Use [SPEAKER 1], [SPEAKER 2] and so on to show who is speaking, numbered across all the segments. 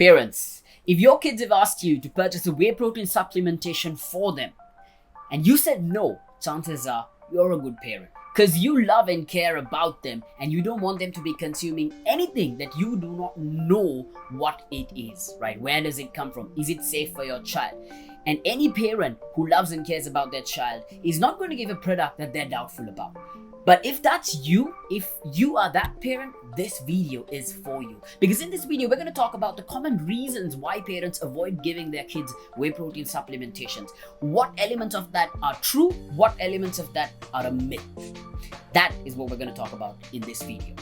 [SPEAKER 1] Parents, if your kids have asked you to purchase a whey protein supplementation for them and you said no, chances are you're a good parent. Because you love and care about them and you don't want them to be consuming anything that you do not know what it is, right? Where does it come from? Is it safe for your child? And any parent who loves and cares about their child is not going to give a product that they're doubtful about. But if that's you, if you are that parent, this video is for you. Because in this video, we're going to talk about the common reasons why parents avoid giving their kids whey protein supplementations. What elements of that are true? What elements of that are a myth? That is what we're going to talk about in this video.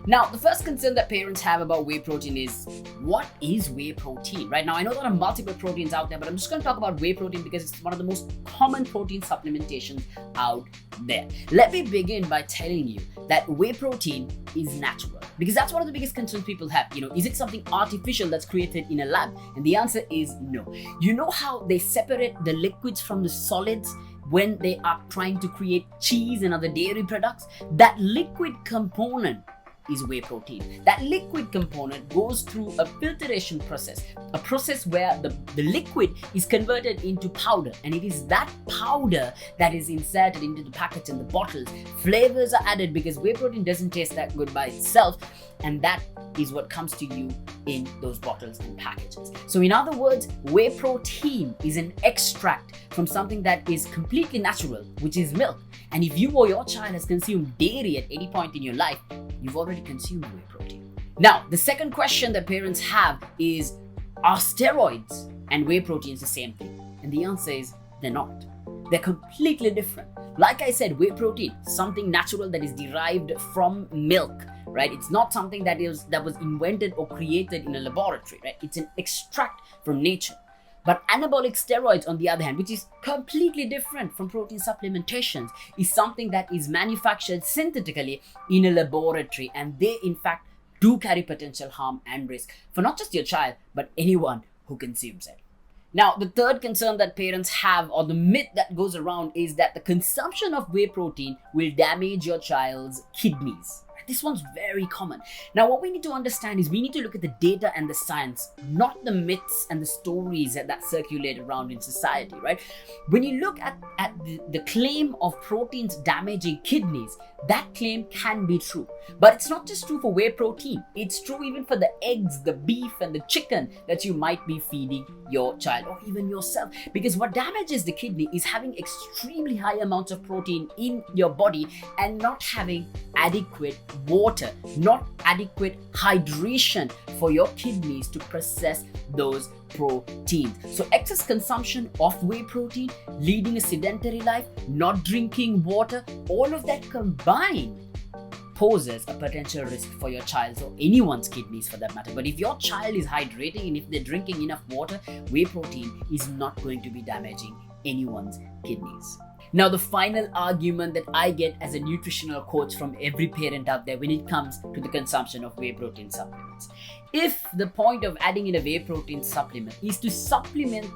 [SPEAKER 1] Now, the first concern that parents have about whey protein is, what is whey protein? Right now, I know there are multiple proteins out there, but I'm just going to talk about whey protein because it's one of the most common protein supplementations out there. Let me begin by telling you that whey protein is natural, because that's one of the biggest concerns people have. Is it something artificial that's created in a lab? And the answer is no. You know how they separate the liquids from the solids when they are trying to create cheese and other dairy products? That liquid component is whey protein. That liquid component goes through a filtration process, a process where the liquid is converted into powder, and it is that powder that is inserted into the packets and the bottles. Flavors are added because whey protein doesn't taste that good by itself, and that is what comes to you in those bottles and packages. So in other words, whey protein is an extract from something that is completely natural, which is milk. And if you or your child has consumed dairy at any point in your life, you've already consumed whey protein. Now, the second question that parents have is, are steroids and whey proteins the same thing? And the answer is, they're not. They're completely different. Like I said, whey protein, something natural that is derived from milk, right? It's not something that was invented or created in a laboratory, right? It's an extract from nature. But anabolic steroids, on the other hand, which is completely different from protein supplementations, is something that is manufactured synthetically in a laboratory, and they in fact do carry potential harm and risk for not just your child, but anyone who consumes it. Now, the third concern that parents have, or the myth that goes around, is that the consumption of whey protein will damage your child's kidneys. This one's very common. Now, what we need to understand is we need to look at the data and the science, not the myths and the stories that circulate around in society, right? When you look at the claim of proteins damaging kidneys, that claim can be true. But it's not just true for whey protein. It's true even for the eggs, the beef, and the chicken that you might be feeding your child or even yourself. Because what damages the kidney is having extremely high amounts of protein in your body and not having adequate water, not adequate hydration for your kidneys to process those proteins. So excess consumption of whey protein, leading a sedentary life, not drinking water, all of that combined poses a potential risk for your child's or anyone's kidneys for that matter. But if your child is hydrating and if they're drinking enough water, whey protein is not going to be damaging anyone's kidneys. Now, the final argument that I get as a nutritional coach from every parent out there when it comes to the consumption of whey protein supplements. If the point of adding in a whey protein supplement is to supplement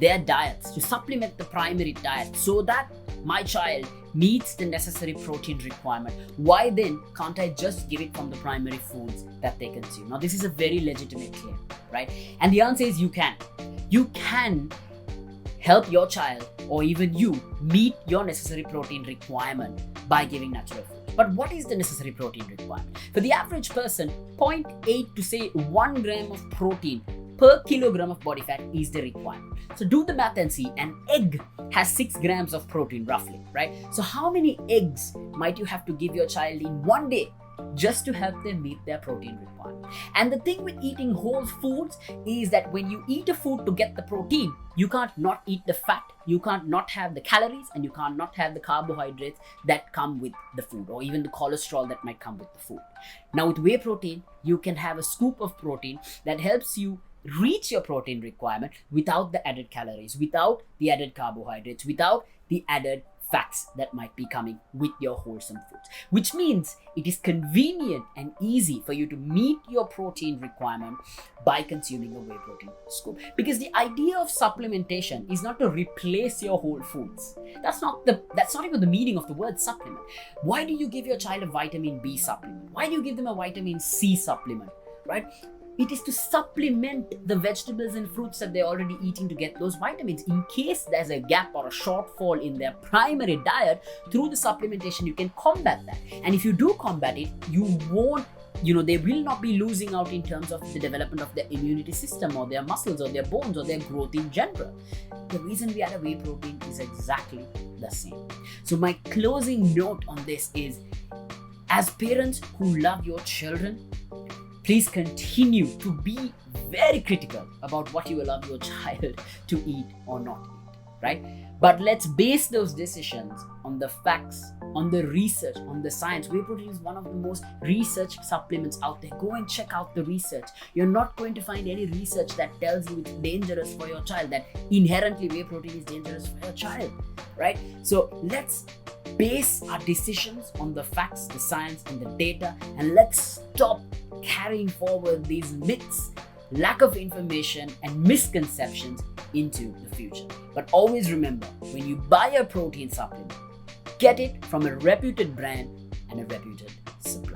[SPEAKER 1] their diets, to supplement the primary diet so that my child meets the necessary protein requirement, why then can't I just give it from the primary foods that they consume? Now, this is a very legitimate claim, right? And the answer is you can. You can help your child or even you meet your necessary protein requirement by giving natural food. But what is the necessary protein requirement? For the average person, 0.8 to say 1 gram of protein per kilogram of body fat is the requirement. So do the math and see, an egg has 6 grams of protein roughly, right? So how many eggs might you have to give your child in one day just to help them meet their protein requirement? And the thing with eating whole foods is that when you eat a food to get the protein, you can't not eat the fat, you can't not have the calories, and you can't not have the carbohydrates that come with the food, or even the cholesterol that might come with the food. Now with whey protein, you can have a scoop of protein that helps you reach your protein requirement without the added calories, without the added carbohydrates, without the added fats that might be coming with your wholesome foods, which means it is convenient and easy for you to meet your protein requirement by consuming a whey protein scoop. Because the idea of supplementation is not to replace your whole foods. That's not even the meaning of the word supplement. Why do you give your child a vitamin B supplement? Why do you give them a vitamin C supplement, right? It is to supplement the vegetables and fruits that they're already eating to get those vitamins. In case there's a gap or a shortfall in their primary diet, through the supplementation, you can combat that. And if you do combat it, you won't, they will not be losing out in terms of the development of their immunity system or their muscles or their bones or their growth in general. The reason we add a whey protein is exactly the same. So my closing note on this is, as parents who love your children, please continue to be very critical about what you allow your child to eat or not eat, right? But let's base those decisions on the facts, on the research, on the science. Whey protein is one of the most researched supplements out there. Go and check out the research. You're not going to find any research that tells you it's dangerous for your child, that inherently whey protein is dangerous for your child, right? So let's base our decisions on the facts, the science, and the data, and let's stop carrying forward these myths, lack of information, and misconceptions into the future. But always remember, when you buy a protein supplement, get it from a reputed brand and a reputed supplier.